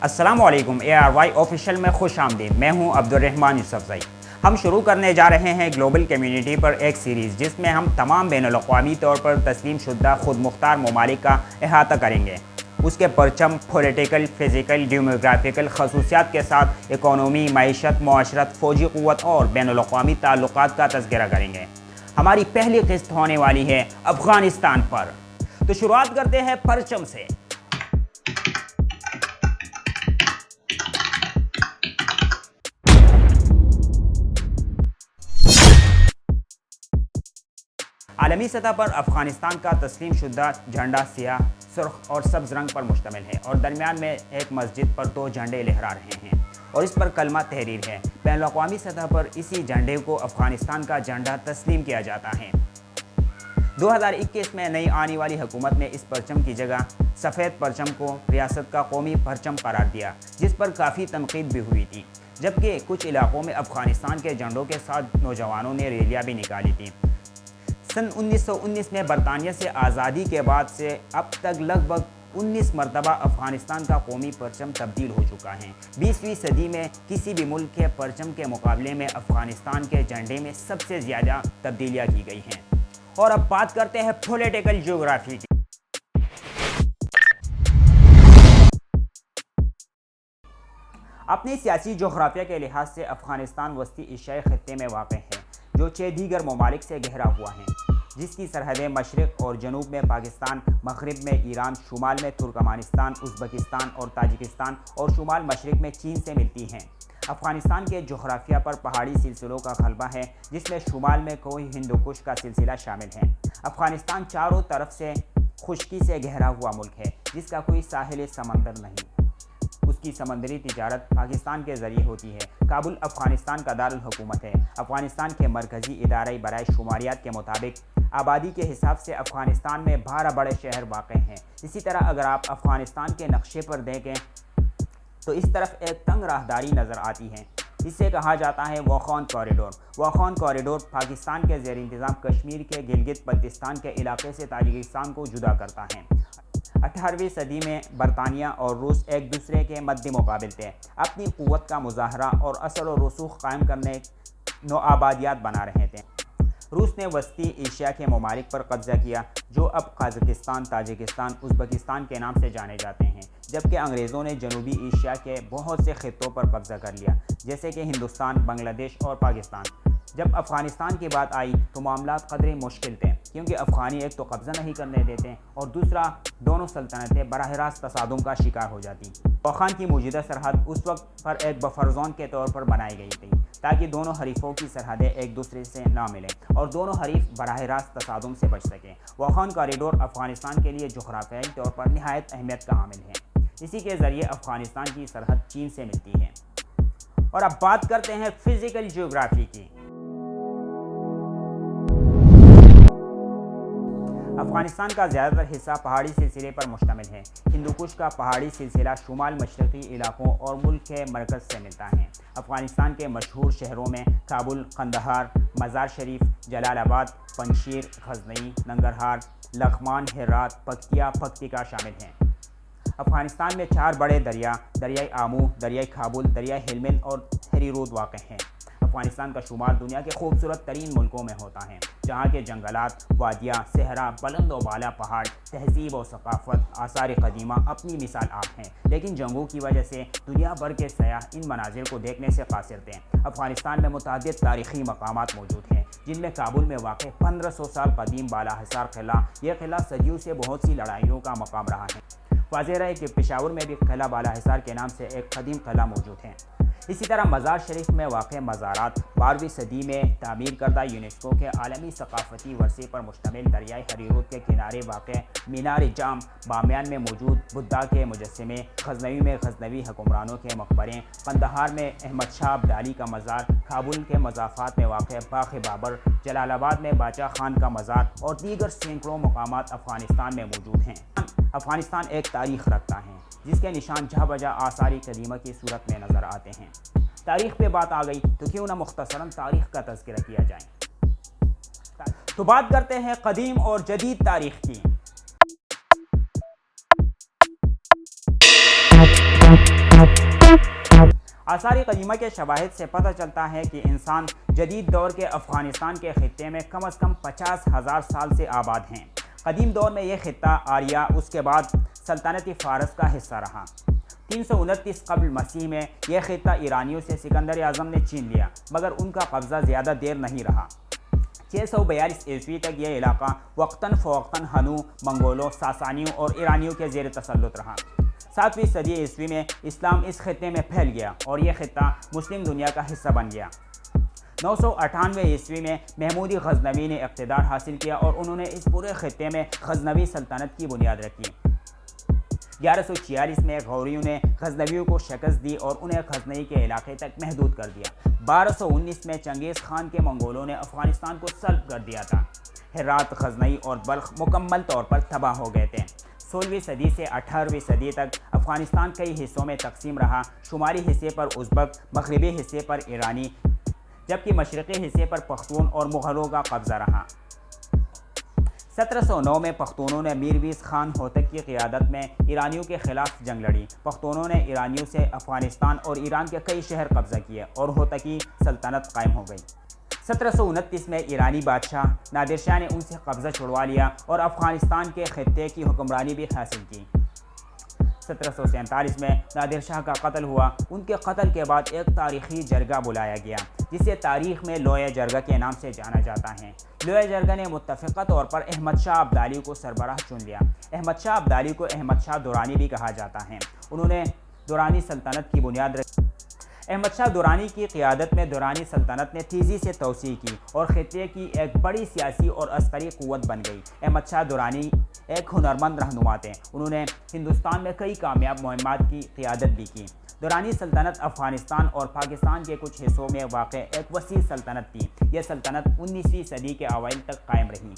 السلام علیکم ARY official میں خوش آمدید. میں ہوں عبدالرحمن یوسفزئی. ہم شروع کرنے جا رہے ہیں گلوبل کمیونٹی پر ایک سیریز جس میں ہم تمام بین الاقوامی طور پر تسلیم شدہ خود مختار ممالک کا احاطہ کریں گے. اس کے پرچم، پولیٹیکل، فزیکل، ڈیموگرافیکل خصوصیات کے ساتھ اکانومی، معیشت، معاشرت، فوجی قوت اور بین الاقوامی تعلقات کا تذکرہ کریں گے. ہماری پہلی قسط ہونے والی ہے افغانستان پر. تو شروعات کرتے ہیں پرچم سے. عالمی سطح پر افغانستان کا تسلیم شدہ جھنڈا سیاہ، سرخ اور سبز رنگ پر مشتمل ہے اور درمیان میں ایک مسجد پر 2 جھنڈے لہرا رہے ہیں اور اس پر کلمہ تحریر ہے. بین الاقوامی سطح پر اسی جھنڈے کو افغانستان کا جھنڈا تسلیم کیا جاتا ہے. 2021 میں نئی آنے والی حکومت نے اس پرچم کی جگہ سفید پرچم کو ریاست کا قومی پرچم قرار دیا، جس پر کافی تنقید بھی ہوئی تھی، جبکہ کچھ علاقوں میں افغانستان کے جھنڈوں کے ساتھ نوجوانوں نے ریلیاں بھی نکالی تھیں. سن 1919 میں برطانیہ سے آزادی کے بعد سے اب تک لگ بھگ 19 مرتبہ افغانستان کا قومی پرچم تبدیل ہو چکا ہے. 20ویں صدی میں کسی بھی ملک کے پرچم کے مقابلے میں افغانستان کے جھنڈے میں سب سے زیادہ تبدیلیاں کی گئی ہیں. اور اب بات کرتے ہیں پولیٹیکل جغرافی کی. اپنی سیاسی جغرافیہ کے لحاظ سے افغانستان وسطی ایشیائی خطے میں واقع ہے، جو 6 دیگر ممالک سے گھرا ہوا ہے، جس کی سرحدیں مشرق اور جنوب میں پاکستان، مغرب میں ایران، شمال میں ترکمانستان، ازبکستان اور تاجکستان اور شمال مشرق میں چین سے ملتی ہیں. افغانستان کے جغرافیہ پر پہاڑی سلسلوں کا غلبہ ہے، جس میں شمال میں کوہ ہندوکش کا سلسلہ شامل ہے. افغانستان چاروں طرف سے خشکی سے گھرا ہوا ملک ہے، جس کا کوئی ساحل سمندر نہیں. اس کی سمندری تجارت پاکستان کے ذریعے ہوتی ہے. کابل افغانستان کا دارالحکومت ہے. افغانستان کے مرکزی ادارہ برائے شماریات کے مطابق آبادی کے حساب سے افغانستان میں 12 بڑے شہر واقع ہیں. اسی طرح اگر آپ افغانستان کے نقشے پر دیکھیں تو اس طرف ایک تنگ راہداری نظر آتی ہے. اسے کہا جاتا ہے واخان کوریڈور. واخان کوریڈور پاکستان کے زیر انتظام کشمیر کے گلگت بلتستان کے علاقے سے تاجکستان کو جدا کرتا ہے. 18ویں صدی میں برطانیہ اور روس ایک دوسرے کے مد مقابل تھے، اپنی قوت کا مظاہرہ اور اثر و رسوخ قائم کرنے نوآبادیات بنا رہے تھے. روس نے وسطی ایشیا کے ممالک پر قبضہ کیا، جو اب قازقستان، تاجکستان، ازبکستان کے نام سے جانے جاتے ہیں، جبکہ انگریزوں نے جنوبی ایشیا کے بہت سے خطوں پر قبضہ کر لیا، جیسے کہ ہندوستان، بنگلہ دیش اور پاکستان. جب افغانستان کی بات آئی تو معاملات قدرے مشکل تھے، کیونکہ افغانی ایک تو قبضہ نہیں کرنے دیتے اور دوسرا دونوں سلطنتیں براہ راست تصادم کا شکار ہو جاتی. واخان کی موجودہ سرحد اس وقت پر ایک بفر زون کے طور پر بنائی گئی تھی، تاکہ دونوں حریفوں کی سرحدیں ایک دوسرے سے نہ ملیں اور دونوں حریف براہ راست تصادم سے بچ سکیں. واخان کوریڈور افغانستان کے لیے جغرافیائی طور پر نہایت اہمیت کا حامل ہے. اسی کے ذریعے افغانستان کی سرحد چین سے ملتی ہے. اور اب بات کرتے ہیں فزیکل جیوگرافی کی. افغانستان کا زیادہ تر حصہ پہاڑی سلسلے پر مشتمل ہے. ہندوکش کا پہاڑی سلسلہ شمال مشرقی علاقوں اور ملک کے مرکز سے ملتا ہے. افغانستان کے مشہور شہروں میں کابل، قندھار، مزار شریف، جلال آباد، پنجشیر، غزنی، ننگرہار، لغمان، ہرات، پکتیکا شامل ہیں. افغانستان میں 4 بڑے دریائے آمو، دریائے کابل، دریائے ہلمند اور ہری رود واقع ہیں. افغانستان کا شمار دنیا کے خوبصورت ترین ملکوں میں ہوتا ہے، جہاں کے جنگلات، وادیاں، صحرا، بلند و بالا پہاڑ، تہذیب و ثقافت، آثار قدیمہ اپنی مثال آپ ہیں. لیکن جنگوں کی وجہ سے دنیا بھر کے سیاح ان مناظر کو دیکھنے سے قاصر تھے. افغانستان میں متعدد تاریخی مقامات موجود ہیں، جن میں کابل میں واقع 1500 سال قدیم بالا حصار قلعہ. یہ قلعہ صدیوں سے بہت سی لڑائیوں کا مقام رہا ہے. واضح ہے کہ پشاور میں بھی قلعہ بالا حصار کے نام سے ایک قدیم قلعہ موجود ہے. اسی طرح مزار شریف میں واقع مزارات 12ویں صدی میں تعمیر کردہ یونیسکو کے عالمی ثقافتی ورثے پر مشتمل دریائے ہری رود کے کنارے واقع مینار جام، بامیان میں موجود بدھا کے مجسمے، غزنوی میں غزنوی حکمرانوں کے مقبرے، قندھار میں احمد شاہ ابدالی کا مزار، کابل کے مضافات میں واقع باغ بابر، جلال آباد میں باچا خان کا مزار اور دیگر سینکڑوں مقامات افغانستان میں موجود ہیں. افغانستان ایک تاریخ رکھتا ہے، جس کے نشان جہاں بجا آثار قدیمہ کی صورت میں نظر آتے ہیں. تاریخ پہ بات آ گئی تو کیوں نہ مختصراً تاریخ کا تذکرہ کیا جائے. تو بات کرتے ہیں قدیم اور جدید تاریخ کی. آثار قدیمہ کے شواہد سے پتہ چلتا ہے کہ انسان جدید دور کے افغانستان کے خطے میں کم از کم 50,000 سال سے آباد ہیں۔ قدیم دور میں یہ خطہ آریہ اس کے بعد سلطنت فارس کا حصہ رہا۔ 329 قبل مسیح میں یہ خطہ ایرانیوں سے سکندر اعظم نے چھین لیا، مگر ان کا قبضہ زیادہ دیر نہیں رہا۔ 642 عیسوی تک یہ علاقہ وقتاً فوقتاً ہنو، منگولوں، ساسانیوں اور ایرانیوں کے زیر تسلط رہا۔ 7ویں صدی عیسوی میں اسلام اس خطے میں پھیل گیا اور یہ خطہ مسلم دنیا کا حصہ بن گیا۔ 998 عیسوی میں محمود غزنوی نے اقتدار حاصل کیا اور انہوں نے اس پورے خطے میں غزنوی سلطنت کی بنیاد رکھی۔ 1146 میں غوریوں نے غزنویوں کو شکست دی اور انہیں غزنی کے علاقے تک محدود کر دیا۔ 1219 میں چنگیز خان کے منگولوں نے افغانستان کو سلب کر دیا تھا۔ ہرات، غزنی اور بلخ مکمل طور پر تباہ ہو گئے تھے۔ 16ویں صدی سے 18ویں صدی تک افغانستان کئی حصوں میں تقسیم رہا۔ شمالی حصے پر ازبک، مغربی حصے پر ایرانی، جبکہ مشرقی حصے پر پختون اور مغلوں کا قبضہ رہا۔ 1709 میں پختونوں نے میرویس خان ہوتک کی قیادت میں ایرانیوں کے خلاف جنگ لڑی۔ پختونوں نے ایرانیوں سے افغانستان اور ایران کے کئی شہر قبضہ کیے اور ہوتکی سلطنت قائم ہو گئی۔ 1729 میں ایرانی بادشاہ نادر شاہ نے ان سے قبضہ چھڑوا لیا اور افغانستان کے خطے کی حکمرانی بھی حاصل کی۔ 1747 میں نادر شاہ کا قتل ہوا۔ ان کے قتل کے بعد ایک تاریخی جرگہ بلایا گیا جسے تاریخ میں لوئے جرگہ کے نام سے جانا جاتا ہے۔ لوئے جرگہ نے متفقہ طور پر احمد شاہ ابدالی کو سربراہ چن لیا۔ احمد شاہ ابدالی کو احمد شاہ درانی بھی کہا جاتا ہے۔ انہوں نے درانی سلطنت کی بنیاد رکھی۔ احمد شاہ درانی کی قیادت میں درانی سلطنت نے تیزی سے توسیع کی اور خطے کی ایک بڑی سیاسی اور عسکری قوت بن گئی۔ احمد شاہ درانی ایک ہنرمند رہنما تھے۔ انہوں نے ہندوستان میں کئی کامیاب مہمات کی قیادت بھی کی۔ درانی سلطنت افغانستان اور پاکستان کے کچھ حصوں میں واقع ایک وسیع سلطنت تھی۔ یہ سلطنت 19ویں صدی کے اوائل تک قائم رہی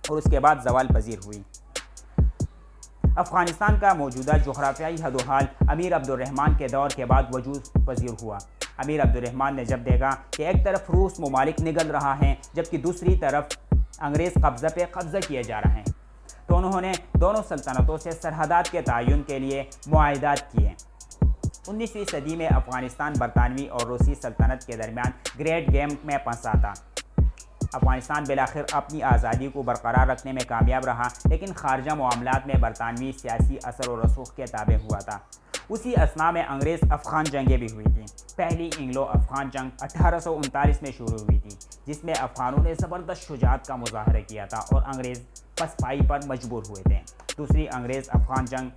اور اس کے بعد زوال پذیر ہوئی۔ افغانستان کا موجودہ جغرافیائی حد و حال امیر عبد الرحمن کے دور کے بعد وجود پذیر ہوا۔ امیر عبد الرحمن نے جب دیکھا کہ ایک طرف روس ممالک نگل رہا ہے جبکہ دوسری طرف انگریز قبضہ پہ قبضہ کیے جا رہے ہیں، تو انہوں نے دونوں سلطنتوں سے سرحدات کے تعین کے لیے معاہدات کیے۔ 19ویں صدی میں افغانستان برطانوی اور روسی سلطنت کے درمیان گریٹ گیم میں پھنسا تھا۔ افغانستان بالآخر اپنی آزادی کو برقرار رکھنے میں کامیاب رہا، لیکن خارجہ معاملات میں برطانوی سیاسی اثر و رسوخ کے تابع ہوا تھا۔ اسی اثنا میں انگریز افغان جنگیں بھی ہوئی تھیں۔ پہلی انگلو افغان جنگ 1839 میں شروع ہوئی تھی، جس میں افغانوں نے زبردست شجاعت کا مظاہرہ کیا تھا اور انگریز پسپائی پر مجبور ہوئے تھے۔ دوسری انگریز افغان جنگ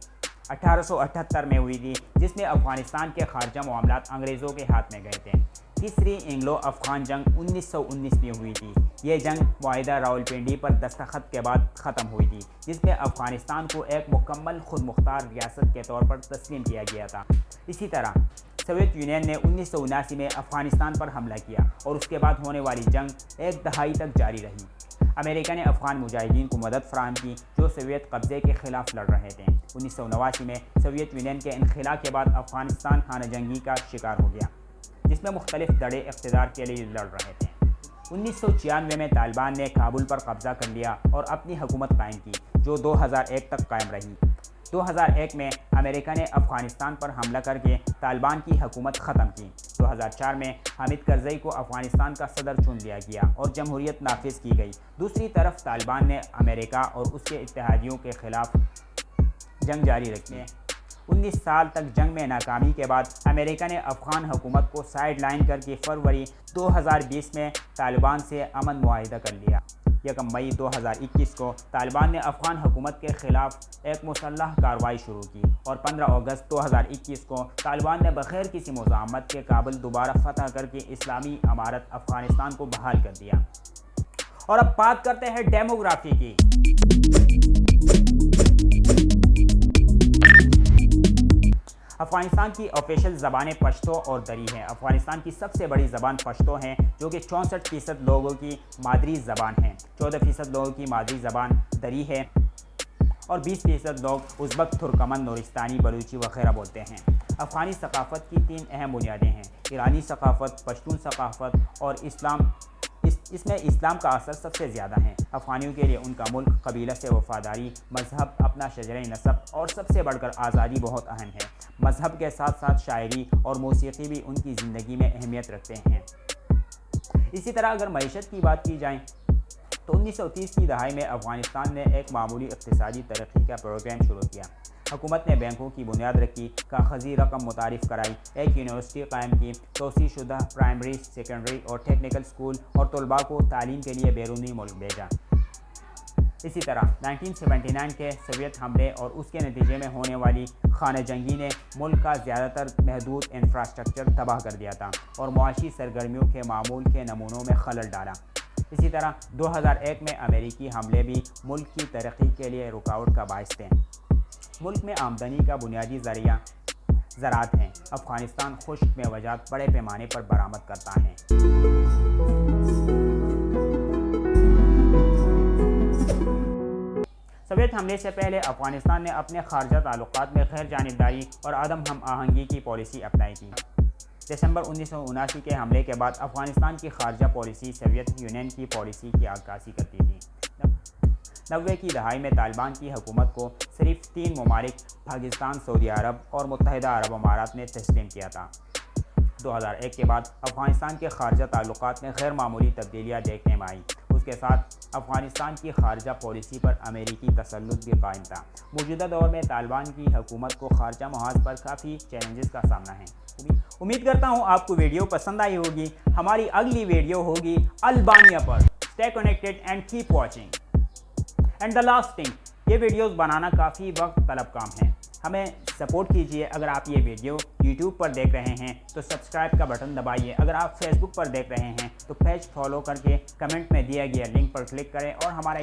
1878 میں ہوئی تھی، جس میں افغانستان کے خارجہ معاملات انگریزوں کے ہاتھ میں گئے تھے۔ تیسری انگلو افغان جنگ 1919 میں ہوئی تھی۔ یہ جنگ معاہدہ راولپنڈی پر دستخط کے بعد ختم ہوئی تھی، جس میں افغانستان کو ایک مکمل خود مختار ریاست کے طور پر تسلیم کیا گیا تھا۔ اسی طرح سوویت یونین نے 1979 میں افغانستان پر حملہ کیا اور اس کے بعد ہونے والی جنگ ایک دہائی تک جاری رہی۔ امریکہ نے افغان مجاہدین کو مدد فراہم کی جو سوویت قبضے کے خلاف لڑ رہے تھے۔ 1989 میں سوویت یونین کے انخلا کے بعد افغانستان خانہ جنگی کا شکار ہو گیا، جس میں مختلف دھڑے اقتدار کے لیے لڑ رہے تھے۔ 1996 میں طالبان نے کابل پر قبضہ کر لیا اور اپنی حکومت قائم کی، جو 2001 تک قائم رہی۔ 2001 میں امریکہ نے افغانستان پر حملہ کر کے طالبان کی حکومت ختم کی۔ 2004 میں حامد کرزئی کو افغانستان کا صدر چن لیا گیا اور جمہوریت نافذ کی گئی۔ دوسری طرف طالبان نے امریکہ اور اس کے اتحادیوں کے خلاف جنگ جاری رکھی ہے۔ 19 سال تک جنگ میں ناکامی کے بعد امریکہ نے افغان حکومت کو سائیڈ لائن کر کے فروری 2020 میں طالبان سے امن معاہدہ کر لیا۔ 1 مئی 2021 کو طالبان نے افغان حکومت کے خلاف ایک مسلح کارروائی شروع کی اور 15 اگست 2021 کو طالبان نے بغیر کسی مزاحمت کے کابل دوبارہ فتح کر کے اسلامی امارت افغانستان کو بحال کر دیا۔ اور اب بات کرتے ہیں ڈیموگرافی کی۔ افغانستان کی آفیشل زبانیں پشتو اور دری ہیں۔ افغانستان کی سب سے بڑی زبان پشتو ہے، جو کہ 64% لوگوں کی مادری زبان ہے۔ 14% لوگوں کی مادری زبان دری ہے اور 20% لوگ ازبک، ترکمن، نورستانی، بلوچی وغیرہ بولتے ہیں۔ افغانی ثقافت کی 3 اہم بنیادیں ہیں: ایرانی ثقافت، پشتون ثقافت اور اسلام۔ اس میں اسلام کا اثر سب سے زیادہ ہے۔ افغانیوں کے لیے ان کا ملک، قبیلہ سے وفاداری، مذہب، اپنا شجرہ نسب اور سب سے بڑھ کر آزادی بہت اہم ہے۔ مذہب کے ساتھ ساتھ شاعری اور موسیقی بھی ان کی زندگی میں اہمیت رکھتے ہیں۔ اسی طرح اگر معیشت کی بات کی جائے تو 1930 کی دہائی میں افغانستان نے ایک معمولی اقتصادی ترقی کا پروگرام شروع کیا۔ حکومت نے بینکوں کی بنیاد رکھی، کاغذی رقم متعارف کرائی، ایک یونیورسٹی قائم کی، توسیع شدہ پرائمری، سیکنڈری اور ٹیکنیکل اسکول اور طلباء کو تعلیم کے لیے بیرونی ملک بھیجا۔ اسی طرح 1979 کے سوویت حملے اور اس کے نتیجے میں ہونے والی خانہ جنگی نے ملک کا زیادہ تر محدود انفراسٹرکچر تباہ کر دیا تھا اور معاشی سرگرمیوں کے معمول کے نمونوں میں خلل ڈالا۔ اسی طرح 2001 میں امریکی حملے بھی ملک کی ترقی کے لیے رکاوٹ کا باعث تھے۔ ملک میں آمدنی کا بنیادی ذریعہ زراعت ہے۔ افغانستان خشک میوجات بڑے پیمانے پر برآمد کرتا ہے۔ سوویت حملے سے پہلے افغانستان نے اپنے خارجہ تعلقات میں غیر جانبداری اور عدم ہم آہنگی کی پالیسی اپنائی تھی۔ دسمبر 1979 کے حملے کے بعد افغانستان کی خارجہ پالیسی سوویت یونین کی پالیسی کی عکاسی کرتی تھی۔ 90 کی دہائی میں طالبان کی حکومت کو صرف 3 ممالک پاکستان، سعودی عرب اور متحدہ عرب امارات نے تسلیم کیا تھا۔ 2001 کے بعد افغانستان کے خارجہ تعلقات میں غیر معمولی تبدیلیاں دیکھنے میں آئیں۔ اس کے ساتھ افغانستان کی خارجہ پالیسی پر امریکی تسلط بھی قائم تھا۔ موجودہ دور میں طالبان کی حکومت کو خارجہ محاذ پر کافی چیلنجز کا سامنا ہے۔ امید کرتا ہوں آپ کو ویڈیو پسند آئی ہوگی۔ ہماری اگلی ویڈیو ہوگی البانیہ پر۔ Stay connected and keep watching. And the last thing, یہ ویڈیوز بنانا کافی وقت طلب کام ہے۔ ہمیں سپورٹ کیجئے۔ اگر آپ یہ ویڈیو یوٹیوب پر دیکھ رہے ہیں تو سبسکرائب کا بٹن دبائیے۔ اگر آپ فیس بک پر دیکھ رہے ہیں تو پیج فالو کر کے کمنٹ میں دیا گیا لنک پر کلک کریں اور ہمارا